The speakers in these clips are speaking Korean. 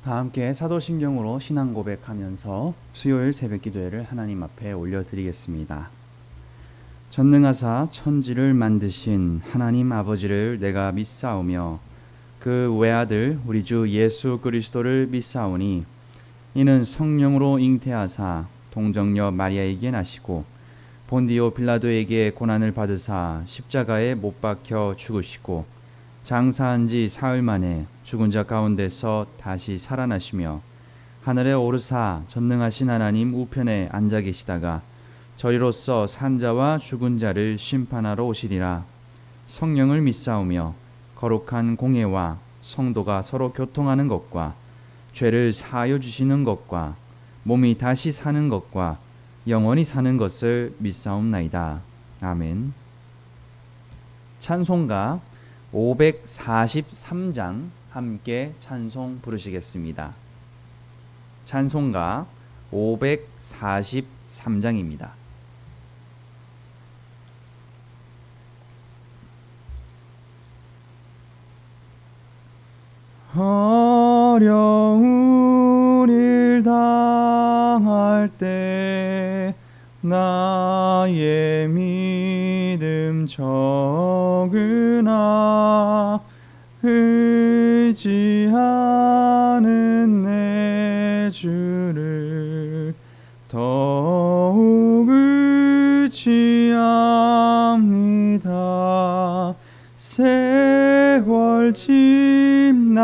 다 함께 사도신경으로 신앙 고백하면서 수요일 새벽 기도회를 하나님 앞에 올려드리겠습니다. 전능하사 천지를 만드신 하나님 아버지를 내가 믿사오며 그 외아들 우리 주 예수 그리스도를 믿사오니 이는 성령으로 잉태하사 동정녀 마리아에게 나시고 본디오 빌라도에게 고난을 받으사 십자가에 못 박혀 죽으시고 장사한 지 사흘 만에 죽은 자 가운데서 다시 살아나시며 하늘에 오르사 전능하신 하나님 우편에 앉아 계시다가 저리로서 산자와 죽은 자를 심판하러 오시리라. 성령을 믿사오며 거룩한 공예와 성도가 서로 교통하는 것과 죄를 사하여 주시는 것과 몸이 다시 사는 것과 영원히 사는 것을 믿사옵나이다. 아멘. 찬송가 543장 함께 찬송 부르시겠습니다. 찬송가 543장입니다. 어려운 일 당할 때 나의 믿음 적으나 의지하는 내 주를 더욱 의지합니다. 세월 지나갈수록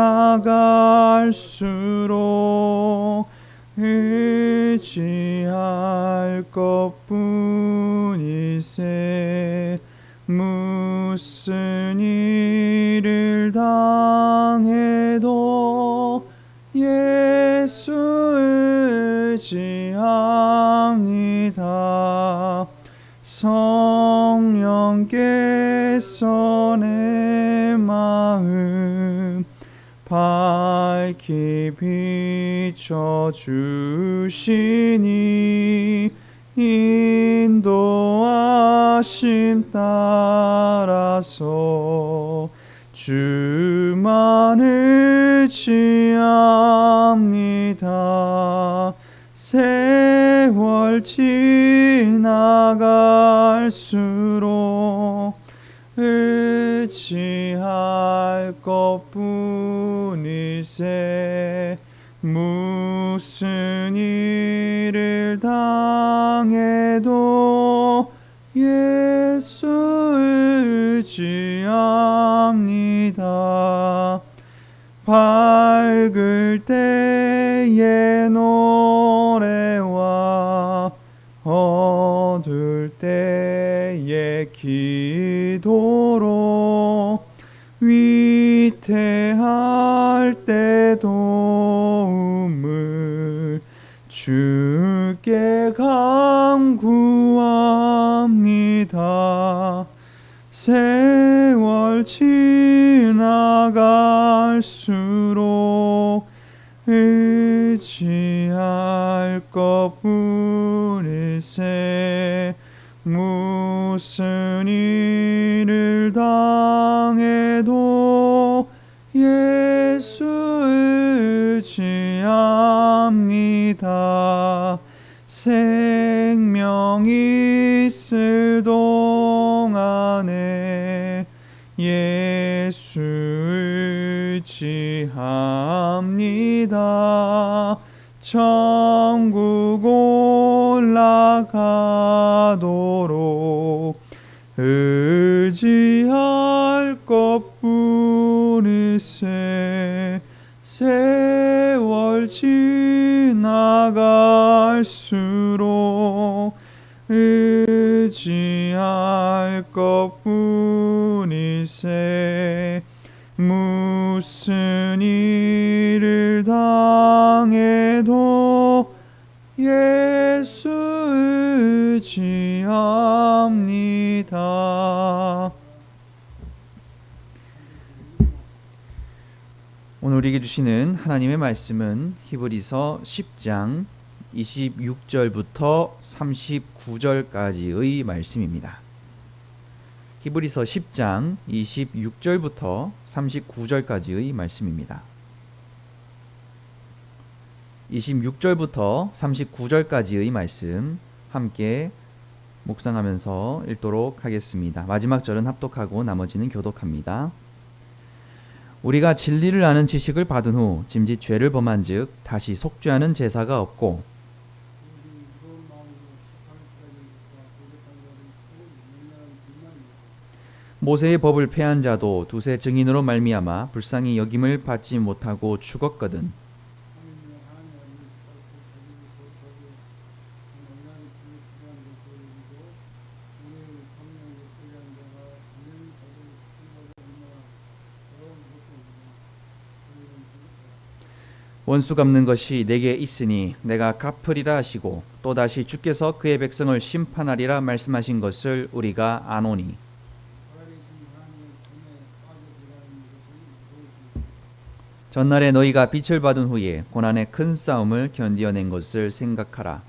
의지할 것뿐이세. 무슨 일을 당해도 예수 의지합니다. 성령께서 내 마음 밝히 비춰주시니 인도하심 따라서 주만 의지합니다. 세월 지나갈수록 의지할 것뿐이세. 무슨 일을 당해도 예수 의지합니다. 밝을 때의 노래와 어두울 때의 기도로 위태할 때 도움을 주께 간구합니다. 세월 지나갈수록 의지할 것뿐이세. 무슨 일을 당해도 예수 의지합니다. 생명 있을 동안에 예수 의지합니다. 천국 올라가도록 의지할 것뿐이세. 세월 지나갈수록 의지할 것뿐이세. 무슨 일을 당해도 예수 의지합니다. 오늘 우리에게 주시는 하나님의 말씀은 히브리서 10장 26절부터 39절까지의 말씀입니다. 히브리서 10장 26절부터 39절까지의 말씀입니다. 26절부터 39절까지의 말씀 함께 묵상하면서 읽도록 하겠습니다. 마지막 절은 합독하고 나머지는 교독합니다. 우리가 진리를 아는 지식을 받은 후 짐짓 죄를 범한즉 다시 속죄하는 제사가 없고 모세의 법을 폐한 자도 두세 증인으로 말미암아 불쌍히 여김을 받지 못하고 죽었거든. 원수 갚는 것이 내게 있으니 내가 갚으리라 하시고 또다시 주께서 그의 백성을 심판하리라 말씀하신 것을 우리가 아노니 전날에 너희가 빛을 받은 후에 고난의 큰 싸움을 견디어낸 것을 생각하라.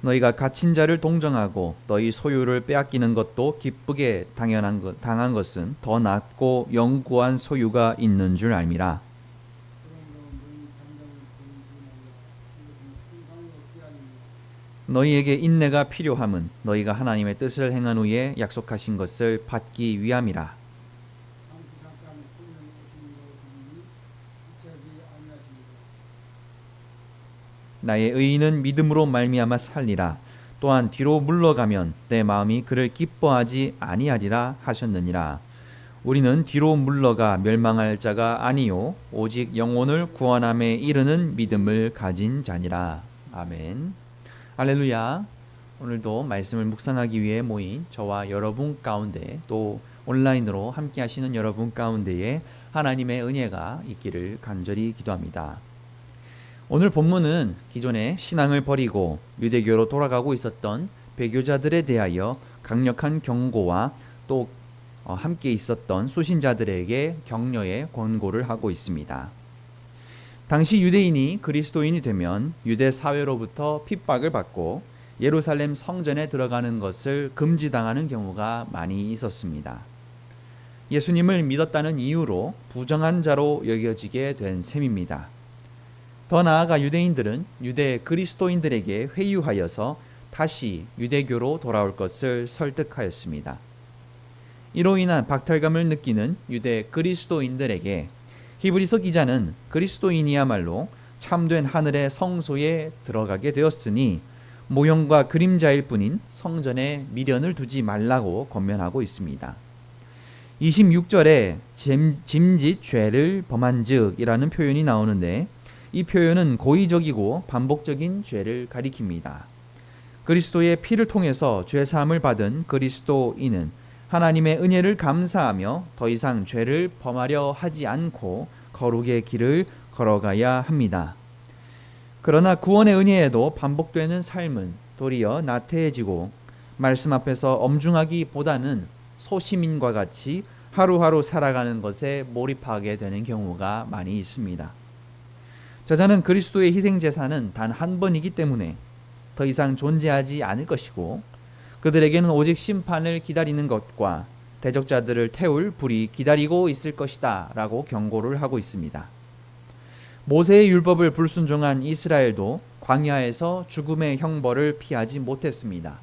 너희가 갇힌 자를 동정하고 너희 소유를 빼앗기는 것도 기쁘게 당한 것은 더 낫고 영구한 소유가 있는 줄 알미라. 너희에게 인내가 필요함은 너희가 하나님의 뜻을 행한 후에 약속하신 것을 받기 위함이라. 나의 의인은 믿음으로 말미암아 살리라. 또한 뒤로 물러가면 내 마음이 그를 기뻐하지 아니하리라 하셨느니라. 우리는 뒤로 물러가 멸망할 자가 아니요 오직 영혼을 구원함에 이르는 믿음을 가진 자니라. 아멘. 할렐루야. 오늘도 말씀을 묵상하기 위해 모인 저와 여러분 가운데 또 온라인으로 함께 하시는 여러분 가운데에 하나님의 은혜가 있기를 간절히 기도합니다. 오늘 본문은 기존의 신앙을 버리고 유대교로 돌아가고 있었던 배교자들에 대하여 강력한 경고와 또 함께 있었던 수신자들에게 격려의 권고를 하고 있습니다. 당시 유대인이 그리스도인이 되면 유대 사회로부터 핍박을 받고 예루살렘 성전에 들어가는 것을 금지당하는 경우가 많이 있었습니다. 예수님을 믿었다는 이유로 부정한 자로 여겨지게 된 셈입니다. 더 나아가 유대인들은 유대 그리스도인들에게 회유하여서 다시 유대교로 돌아올 것을 설득하였습니다. 이로 인한 박탈감을 느끼는 유대 그리스도인들에게 히브리서 기자는 그리스도인이야말로 참된 하늘의 성소에 들어가게 되었으니 모형과 그림자일 뿐인 성전에 미련을 두지 말라고 권면하고 있습니다. 26절에 짐짓 죄를 범한즉이라는 표현이 나오는데 이 표현은 고의적이고 반복적인 죄를 가리킵니다. 그리스도의 피를 통해서 죄사함을 받은 그리스도인은 하나님의 은혜를 감사하며 더 이상 죄를 범하려 하지 않고 거룩의 길을 걸어가야 합니다. 그러나 구원의 은혜에도 반복되는 삶은 도리어 나태해지고 말씀 앞에서 엄중하기보다는 소시민과 같이 하루하루 살아가는 것에 몰입하게 되는 경우가 많이 있습니다. 저자는 그리스도의 희생제사는 단 한 번이기 때문에 더 이상 존재하지 않을 것이고 그들에게는 오직 심판을 기다리는 것과 대적자들을 태울 불이 기다리고 있을 것이다 라고 경고를 하고 있습니다. 모세의 율법을 불순종한 이스라엘도 광야에서 죽음의 형벌을 피하지 못했습니다.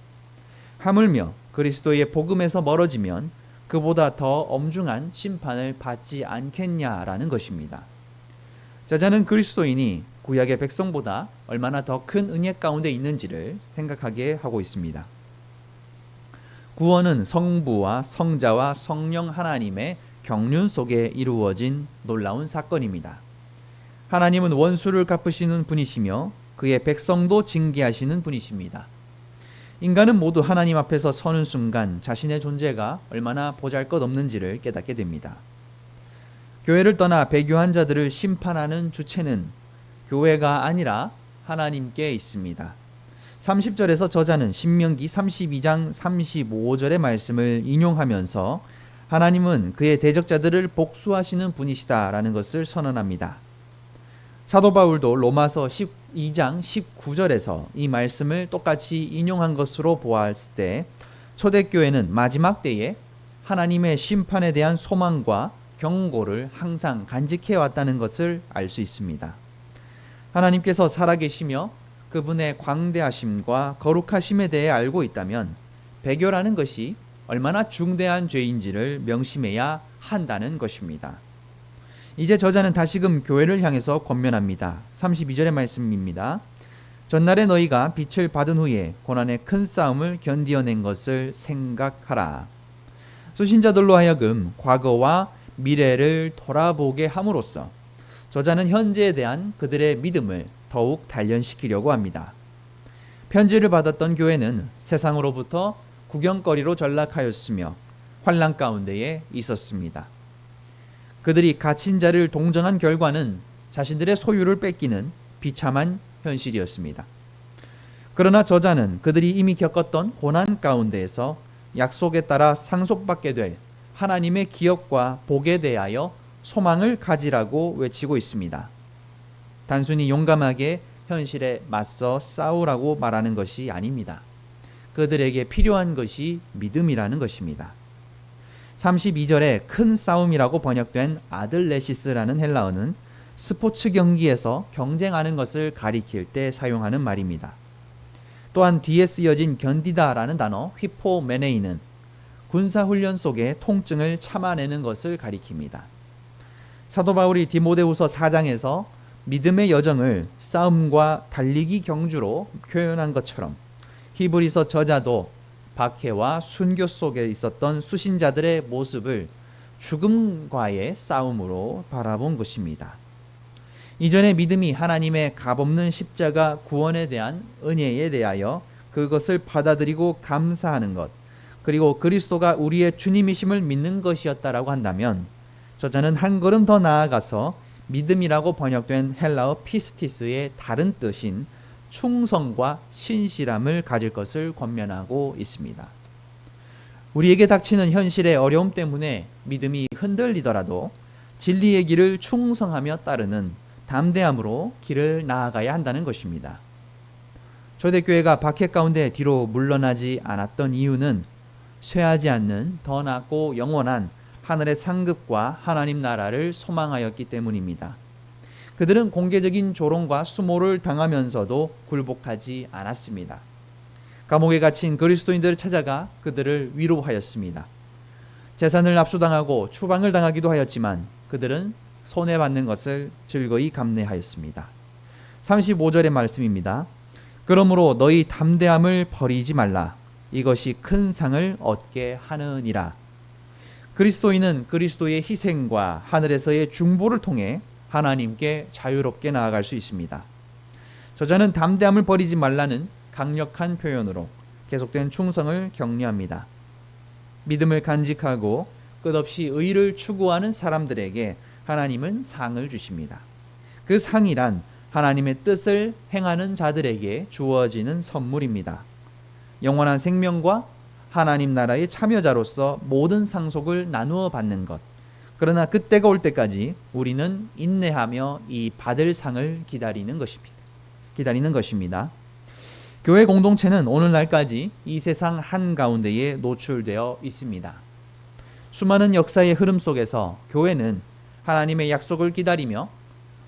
하물며 그리스도의 복음에서 멀어지면 그보다 더 엄중한 심판을 받지 않겠냐라는 것입니다. 저자는 그리스도인이 구약의 백성보다 얼마나 더 큰 은혜 가운데 있는지를 생각하게 하고 있습니다. 구원은 성부와 성자와 성령 하나님의 경륜 속에 이루어진 놀라운 사건입니다. 하나님은 원수를 갚으시는 분이시며 그의 백성도 징계하시는 분이십니다. 인간은 모두 하나님 앞에서 서는 순간 자신의 존재가 얼마나 보잘것없는지를 깨닫게 됩니다. 교회를 떠나 배교한 자들을 심판하는 주체는 교회가 아니라 하나님께 있습니다. 30절에서 저자는 신명기 32장 35절의 말씀을 인용하면서 하나님은 그의 대적자들을 복수하시는 분이시다라는 것을 선언합니다. 사도 바울도 로마서 12장 19절에서 이 말씀을 똑같이 인용한 것으로 보았을 때 초대교회는 마지막 때에 하나님의 심판에 대한 소망과 경고를 항상 간직해 왔다는 것을 알 수 있습니다. 하나님께서 살아계시며 그분의 광대하심과 거룩하심에 대해 알고 있다면 배교라는 것이 얼마나 중대한 죄인지를 명심해야 한다는 것입니다. 이제 저자는 다시금 교회를 향해서 권면합니다. 32절의 말씀입니다. 전날에 너희가 빛을 받은 후에 고난의 큰 싸움을 견디어낸 것을 생각하라. 수신자들로 하여금 과거와 미래를 돌아보게 함으로써 저자는 현재에 대한 그들의 믿음을 더욱 단련시키려고 합니다. 편지를 받았던 교회는 세상으로부터 구경거리로 전락하였으며 환난 가운데에 있었습니다. 그들이 갇힌 자를 동정한 결과는 자신들의 소유를 뺏기는 비참한 현실이었습니다. 그러나 저자는 그들이 이미 겪었던 고난 가운데에서 약속에 따라 상속받게 될 하나님의 기업과 복에 대하여 소망을 가지라고 외치고 있습니다. 단순히 용감하게 현실에 맞서 싸우라고 말하는 것이 아닙니다. 그들에게 필요한 것이 믿음이라는 것입니다. 32절에 큰 싸움이라고 번역된 아들레시스라는 헬라어는 스포츠 경기에서 경쟁하는 것을 가리킬 때 사용하는 말입니다. 또한 뒤에 쓰여진 견디다라는 단어 휘포메네이는 군사훈련 속의 통증을 참아내는 것을 가리킵니다. 사도 바울이 디모데후서 4장에서 믿음의 여정을 싸움과 달리기 경주로 표현한 것처럼 히브리서 저자도 박해와 순교 속에 있었던 수신자들의 모습을 죽음과의 싸움으로 바라본 것입니다. 이전의 믿음이 하나님의 값없는 십자가 구원에 대한 은혜에 대하여 그것을 받아들이고 감사하는 것, 그리고 그리스도가 우리의 주님이심을 믿는 것이었다라고 한다면 저자는 한 걸음 더 나아가서 믿음이라고 번역된 헬라어 피스티스의 다른 뜻인 충성과 신실함을 가질 것을 권면하고 있습니다. 우리에게 닥치는 현실의 어려움 때문에 믿음이 흔들리더라도 진리의 길을 충성하며 따르는 담대함으로 길을 나아가야 한다는 것입니다. 초대교회가 박해 가운데 뒤로 물러나지 않았던 이유는 쇠하지 않는 더 낮고 영원한 하늘의 상급과 하나님 나라를 소망하였기 때문입니다. 그들은 공개적인 조롱과 수모를 당하면서도 굴복하지 않았습니다. 감옥에 갇힌 그리스도인들을 찾아가 그들을 위로하였습니다. 재산을 압수당하고 추방을 당하기도 하였지만 그들은 손해받는 것을 즐거이 감내하였습니다. 35절의 말씀입니다. 그러므로 너희 담대함을 버리지 말라. 이것이 큰 상을 얻게 하느니라. 그리스도인은 그리스도의 희생과 하늘에서의 중보를 통해 하나님께 자유롭게 나아갈 수 있습니다. 저자는 담대함을 버리지 말라는 강력한 표현으로 계속된 충성을 격려합니다. 믿음을 간직하고 끝없이 의를 추구하는 사람들에게 하나님은 상을 주십니다. 그 상이란 하나님의 뜻을 행하는 자들에게 주어지는 선물입니다. 영원한 생명과 하나님 나라의 참여자로서 모든 상속을 나누어 받는 것. 그러나 그때가 올 때까지 우리는 인내하며 이 받을 상을 기다리는 것입니다. 교회 공동체는 오늘날까지 이 세상 한가운데에 노출되어 있습니다. 수많은 역사의 흐름 속에서 교회는 하나님의 약속을 기다리며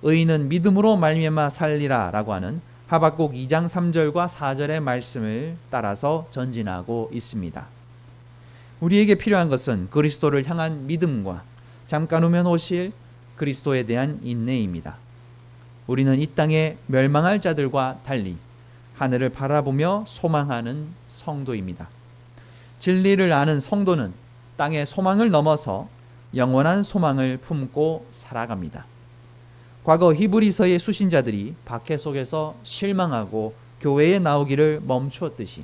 의인은 믿음으로 말미암아 살리라 라고 하는 하박국 2장 3절과 4절의 말씀을 따라서 전진하고 있습니다. 우리에게 필요한 것은 그리스도를 향한 믿음과 잠깐 후면 오실 그리스도에 대한 인내입니다. 우리는 이 땅에 멸망할 자들과 달리 하늘을 바라보며 소망하는 성도입니다. 진리를 아는 성도는 땅의 소망을 넘어서 영원한 소망을 품고 살아갑니다. 과거 히브리서의 수신자들이 박해 속에서 실망하고 교회에 나오기를 멈추었듯이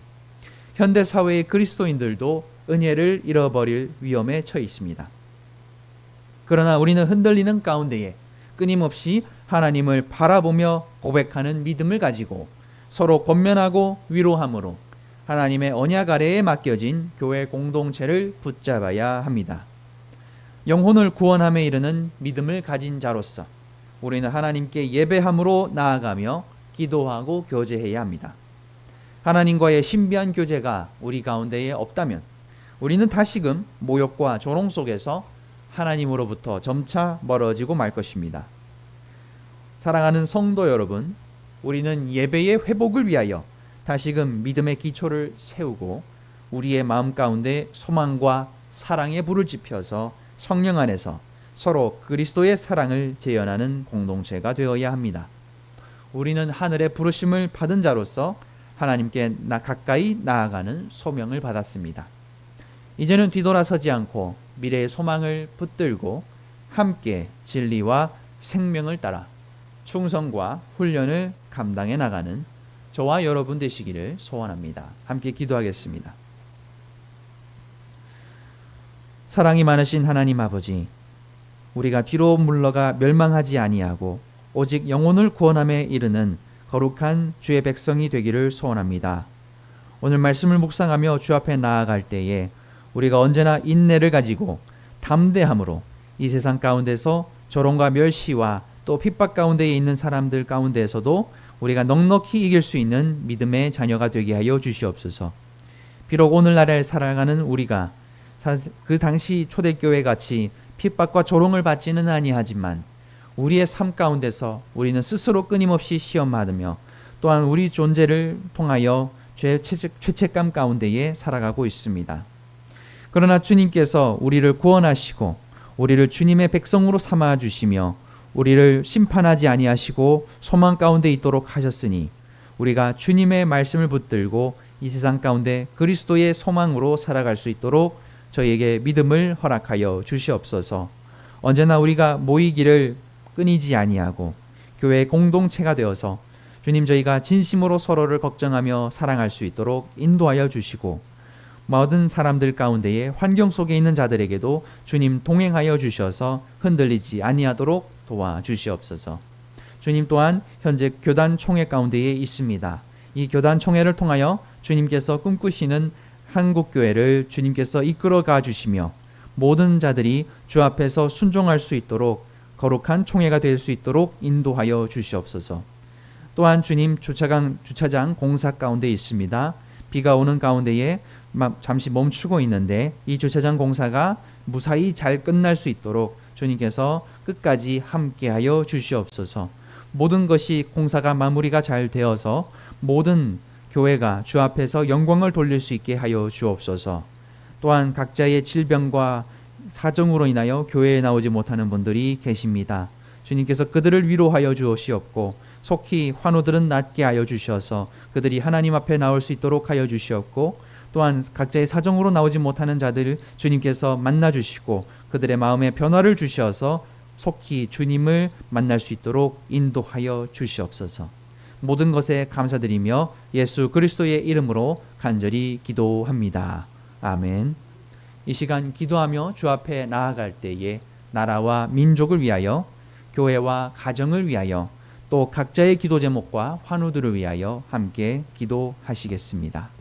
현대 사회의 그리스도인들도 은혜를 잃어버릴 위험에 처해 있습니다. 그러나 우리는 흔들리는 가운데에 끊임없이 하나님을 바라보며 고백하는 믿음을 가지고 서로 권면하고 위로함으로 하나님의 언약 아래에 맡겨진 교회 공동체를 붙잡아야 합니다. 영혼을 구원함에 이르는 믿음을 가진 자로서 우리는 하나님께 예배함으로 나아가며 기도하고 교제해야 합니다. 하나님과의 신비한 교제가 우리 가운데에 없다면 우리는 다시금 모욕과 조롱 속에서 하나님으로부터 점차 멀어지고 말 것입니다. 사랑하는 성도 여러분, 우리는 예배의 회복을 위하여 다시금 믿음의 기초를 세우고 우리의 마음 가운데 소망과 사랑의 불을 지펴서 성령 안에서 서로 그리스도의 사랑을 재현하는 공동체가 되어야 합니다. 우리는 하늘의 부르심을 받은 자로서 하나님께 가까이 나아가는 소명을 받았습니다. 이제는 뒤돌아서지 않고 미래의 소망을 붙들고 함께 진리와 생명을 따라 충성과 훈련을 감당해 나가는 저와 여러분 되시기를 소원합니다. 함께 기도하겠습니다. 사랑이 많으신 하나님 아버지, 우리가 뒤로 물러가 멸망하지 아니하고 오직 영혼을 구원함에 이르는 거룩한 주의 백성이 되기를 소원합니다. 오늘 말씀을 묵상하며 주 앞에 나아갈 때에 우리가 언제나 인내를 가지고 담대함으로 이 세상 가운데서 조롱과 멸시와 또 핍박 가운데에 있는 사람들 가운데에서도 우리가 넉넉히 이길 수 있는 믿음의 자녀가 되게 하여 주시옵소서. 비록 오늘날에 살아가는 우리가 그 당시 초대교회 같이 핍박과 조롱을 받지는 아니하지만 우리의 삶 가운데서 우리는 스스로 끊임없이 시험받으며 또한 우리 존재를 통하여 죄책감 가운데에 살아가고 있습니다. 그러나 주님께서 우리를 구원하시고 우리를 주님의 백성으로 삼아 주시며 우리를 심판하지 아니하시고 소망 가운데 있도록 하셨으니 우리가 주님의 말씀을 붙들고 이 세상 가운데 그리스도의 소망으로 살아갈 수 있도록 저희에게 믿음을 허락하여 주시옵소서. 언제나 우리가 모이기를 끊이지 아니하고 교회의 공동체가 되어서 주님 저희가 진심으로 서로를 걱정하며 사랑할 수 있도록 인도하여 주시고 모든 사람들 가운데에 환경 속에 있는 자들에게도 주님 동행하여 주셔서 흔들리지 아니하도록 도와주시옵소서. 주님 또한 현재 교단 총회 가운데에 있습니다. 이 교단 총회를 통하여 주님께서 꿈꾸시는 한국교회를 주님께서 이끌어가 주시며 모든 자들이 주 앞에서 순종할 수 있도록 거룩한 총회가 될 수 있도록 인도하여 주시옵소서. 또한 주님 주차장 공사 가운데 있습니다. 비가 오는 가운데에 잠시 멈추고 있는데 이 주차장 공사가 무사히 잘 끝날 수 있도록 주님께서 끝까지 함께하여 주시옵소서. 모든 것이 공사가 마무리가 잘 되어서 모든 교회가 주 앞에서 영광을 돌릴 수 있게 하여 주옵소서. 또한 각자의 질병과 사정으로 인하여 교회에 나오지 못하는 분들이 계십니다. 주님께서 그들을 위로하여 주시옵고 속히 환우들은 낫게 하여 주셔서 그들이 하나님 앞에 나올 수 있도록 하여 주시옵고 또한 각자의 사정으로 나오지 못하는 자들을 주님께서 만나 주시고 그들의 마음에 변화를 주셔서 속히 주님을 만날 수 있도록 인도하여 주시옵소서. 모든 것에 감사드리며 예수 그리스도의 이름으로 간절히 기도합니다. 아멘. 이 시간 기도하며 주 앞에 나아갈 때에 나라와 민족을 위하여 교회와 가정을 위하여 또 각자의 기도 제목과 환우들을 위하여 함께 기도하시겠습니다.